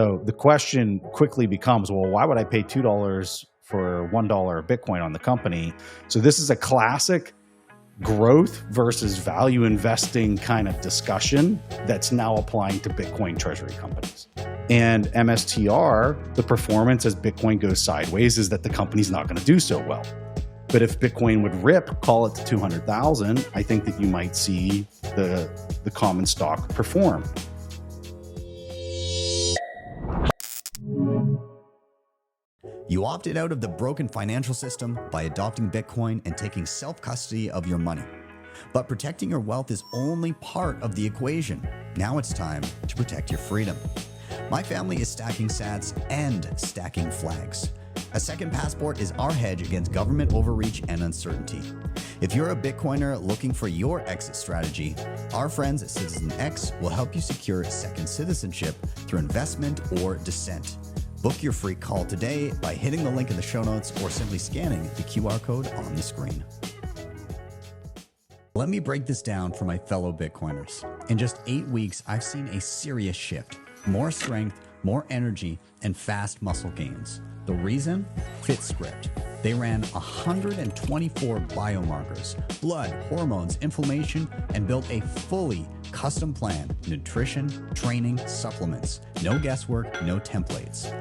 So the question quickly becomes, well, why would I pay $2 for $1 Bitcoin on the company? So this is a classic growth versus value investing kind of discussion that's now applying to Bitcoin treasury companies. And MSTR, the performance as Bitcoin goes sideways is that the company's not going to do so well. But if Bitcoin would rip, call it to 200,000, I think that you might see the common stock perform. You opted out of the broken financial system by adopting Bitcoin and taking self-custody of your money. But protecting your wealth is only part of the equation. Now it's time to protect your freedom. My family is stacking sats and stacking flags. A second passport is our hedge against government overreach and uncertainty. If you're a Bitcoiner looking for your exit strategy, our friends at Citizen X will help you secure second citizenship through investment or descent. Book your free call today by hitting the link in the show notes or simply scanning the QR code on the screen. Let me break this down for my fellow Bitcoiners. In just 8 weeks, I've seen a serious shift. More strength, more energy, and fast muscle gains. The reason? FITSCRIPT. They ran 124 biomarkers, blood, hormones, inflammation, and built a fully custom plan, nutrition, training, supplements. No guesswork, no templates.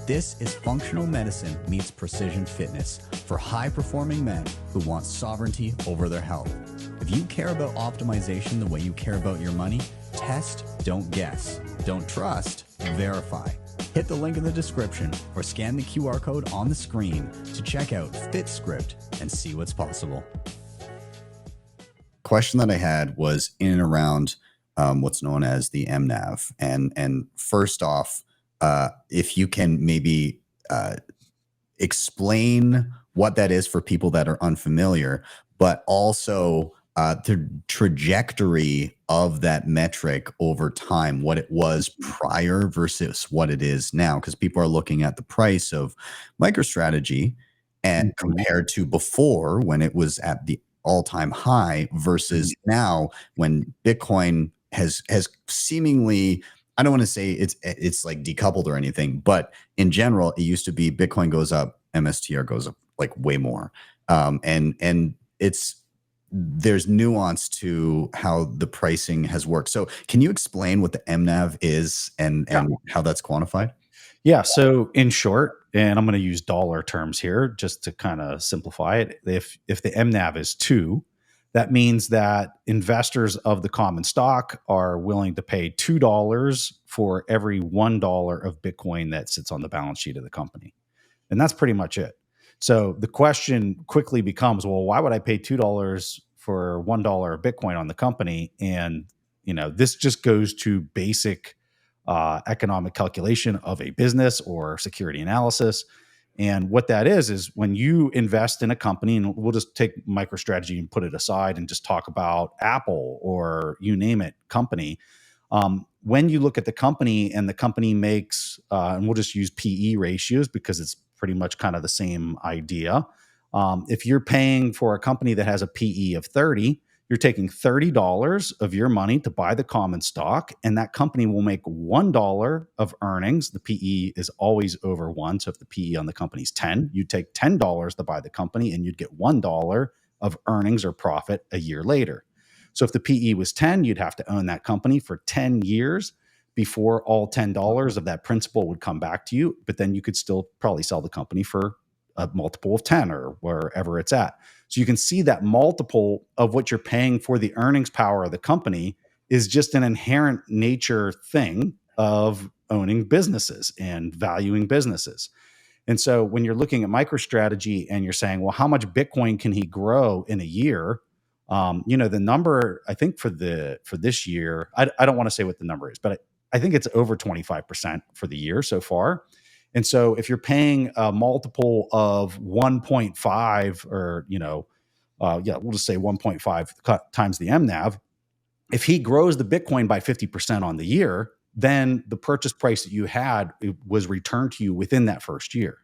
This is functional medicine meets precision fitness for high-performing men who want sovereignty over their health. If you care about optimization the way you care about your money, test, don't guess. Don't trust, verify. Hit the link in the description or scan the QR code on the screen to check out FITSCRIPT and see what's possible. Question that I had was in and around what's known as the MNAV. And first off, if you can maybe explain what that is for people that are unfamiliar, but also the trajectory of that metric over time, what it was prior versus what it is now, because people are looking at the price of MicroStrategy and compared to before when it was at the all-time high versus now when Bitcoin has seemingly, I don't want to say it's like decoupled or anything, but in general, it used to be Bitcoin goes up, MSTR goes up like way more. And there's nuance to how the pricing has worked. So can you explain what the MNAV is and how that's quantified? Yeah. So in short, and I'm going to use dollar terms here just to kind of simplify it. If the MNAV is 2, that means that investors of the common stock are willing to pay $2 for every $1 of Bitcoin that sits on the balance sheet of the company. And that's pretty much it. So the question quickly becomes, well, why would I pay $2 for $1 of Bitcoin on the company? And, this just goes to basic economic calculation of a business or security analysis. And what that is when you invest in a company, and we'll just take MicroStrategy and put it aside and just talk about Apple or you name it company. When you look at the company and the company makes, and we'll just use PE ratios because it's pretty much kind of the same idea. If you're paying for a company that has a PE of 30, you're taking $30 of your money to buy the common stock, and that company will make $1 of earnings. The PE is always over 1. So if the PE on the company is 10, you take $10 to buy the company, and you'd get $1 of earnings or profit a year later. So if the PE was 10, you'd have to own that company for 10 years before all $10 of that principal would come back to you. But then you could still probably sell the company for a multiple of 10 or wherever it's at. So you can see that multiple of what you're paying for the earnings power of the company is just an inherent nature thing of owning businesses and valuing businesses. And so when you're looking at MicroStrategy and you're saying, well, how much Bitcoin can he grow in a year? The number, I think for this year, I don't want to say what the number is, but I think it's over 25% for the year so far. And so if you're paying a multiple of 1.5 or, we'll just say 1.5 times the MNAV, if he grows the Bitcoin by 50% on the year, then the purchase price that you had was returned to you within that first year.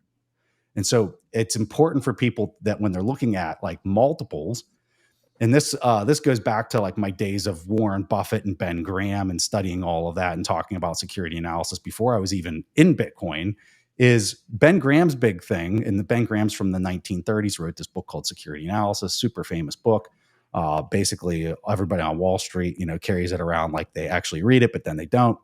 And so it's important for people that when they're looking at like multiples, And this goes back to like my days of Warren Buffett and Ben Graham and studying all of that and talking about security analysis before I was even in Bitcoin. Is Ben Graham's big thing, and the Ben Graham's from the 1930s wrote this book called Security Analysis, super famous book. Basically, everybody on Wall Street, carries it around like they actually read it, but then they don't.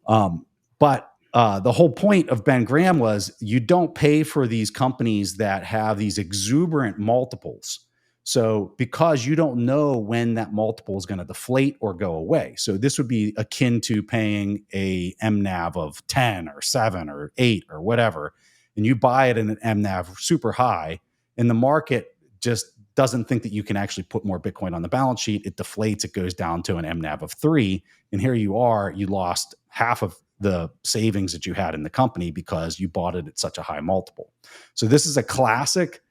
But the whole point of Ben Graham was you don't pay for these companies that have these exuberant multiples. So because you don't know when that multiple is going to deflate or go away. So this would be akin to paying a MNAV of 10 or 7 or 8 or whatever, and you buy it in an MNAV super high, and the market just doesn't think that you can actually put more Bitcoin on the balance sheet. It deflates, it goes down to an MNAV of 3, and here you are, you lost half of the savings that you had in the company because you bought it at such a high multiple. So this is a classic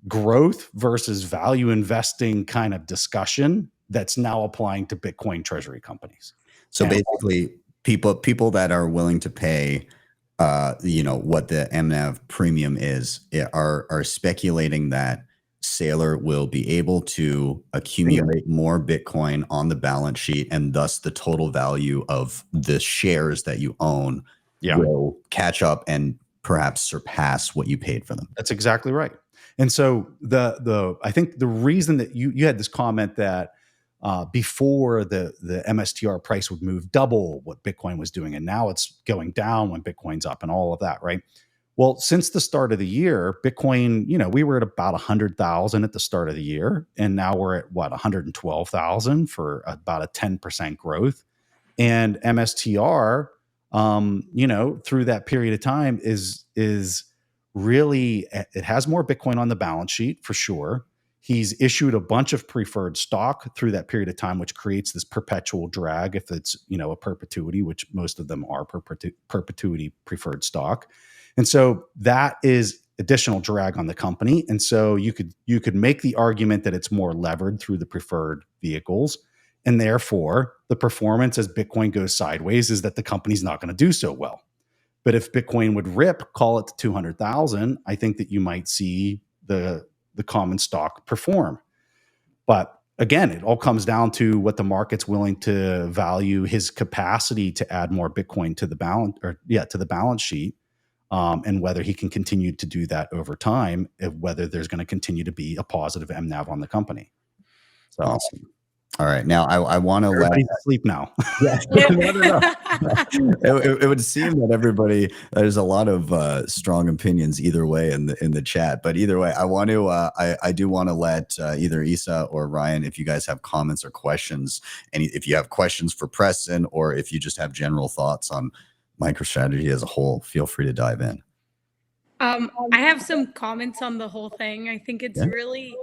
growth versus value investing kind of discussion that's now applying to Bitcoin treasury companies. So basically, people that are willing to pay, what the MNAV premium is, are speculating that Saylor will be able to accumulate more Bitcoin on the balance sheet, and thus the total value of the shares that you own will catch up and perhaps surpass what you paid for them. That's exactly right. And so I think the reason that you had this comment that before the MSTR price would move double what Bitcoin was doing, and now it's going down when Bitcoin's up and all of that, right? Well, since the start of the year, Bitcoin, we were at about 100,000 at the start of the year, and now we're at 112,000 for about a 10% growth. And MSTR, through that period of time is really, it has more Bitcoin on the balance sheet for sure. He's issued a bunch of preferred stock through that period of time, which creates this perpetual drag if it's, a perpetuity, which most of them are perpetuity preferred stock. And so that is additional drag on the company. And so you could make the argument that it's more levered through the preferred vehicles. And therefore, the performance as Bitcoin goes sideways is that the company's not going to do so well. But if Bitcoin would rip, call it to 200,000, I think that you might see the common stock perform. But again, it all comes down to what the market's willing to value his capacity to add more Bitcoin to the balance sheet, and whether he can continue to do that over time, whether there's going to continue to be a positive MNAV on the company. So. Awesome. All right. Now, I want to let everybody's asleep now. Yeah. No. It would seem that there's a lot of strong opinions either way in the chat. But either way, I do want to let either Isa or Ryan, if you guys have comments or questions, and if you have questions for Preston, or if you just have general thoughts on MicroStrategy as a whole, feel free to dive in. I have some comments on the whole thing. I think it's really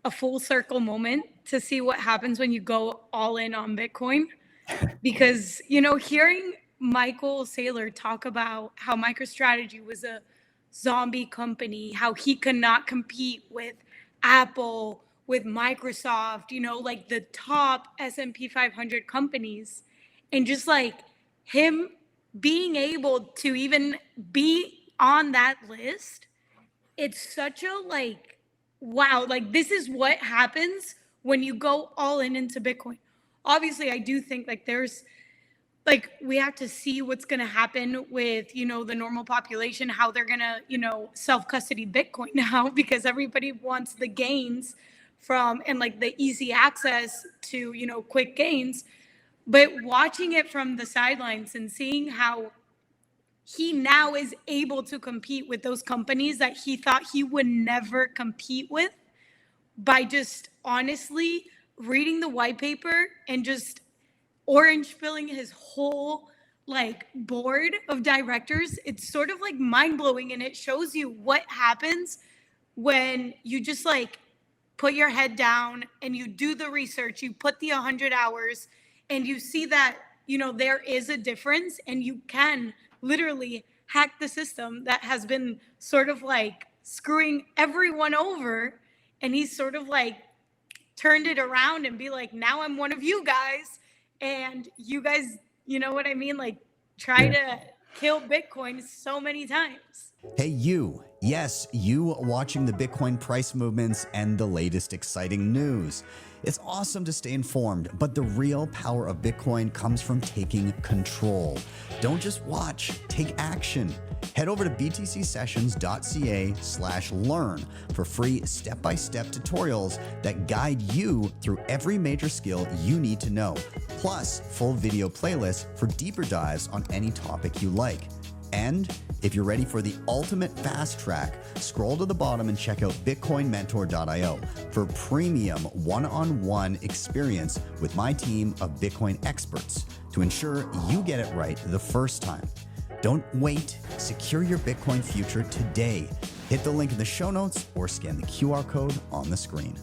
a full circle moment to see what happens when you go all in on Bitcoin. Because, hearing Michael Saylor talk about how MicroStrategy was a zombie company, how he could not compete with Apple, with Microsoft, like the top S&P 500 companies, and just like him being able to even be on that list, it's such a wow, this is what happens when you go all in into Bitcoin. Obviously, I do think there's we have to see what's going to happen with, the normal population, how they're going to, self-custody Bitcoin now, because everybody wants the gains from, and the easy access to, quick gains. But watching it from the sidelines and seeing how he now is able to compete with those companies that he thought he would never compete with, by just honestly reading the white paper and just orange filling his whole board of directors. It's sort of mind-blowing, and it shows you what happens when you just put your head down and you do the research, you put the 100 hours, and you see that there is a difference, and you can literally hack the system that has been sort of screwing everyone over, and he's sort of turned it around and be now I'm one of you guys, and you guys, you know what I mean, try to kill Bitcoin so many times. Hey, you. Yes, you watching the Bitcoin price movements and the latest exciting news. It's awesome to stay informed, but the real power of Bitcoin comes from taking control. Don't just watch, take action. Head over to btcsessions.ca/learn for free step-by-step tutorials that guide you through every major skill you need to know, plus full video playlists for deeper dives on any topic you like. And if you're ready for the ultimate fast track, scroll to the bottom and check out bitcoinmentor.io for premium one-on-one experience with my team of Bitcoin experts to ensure you get it right the first time. Don't wait. Secure your Bitcoin future today. Hit the link in the show notes or scan the QR code on the screen.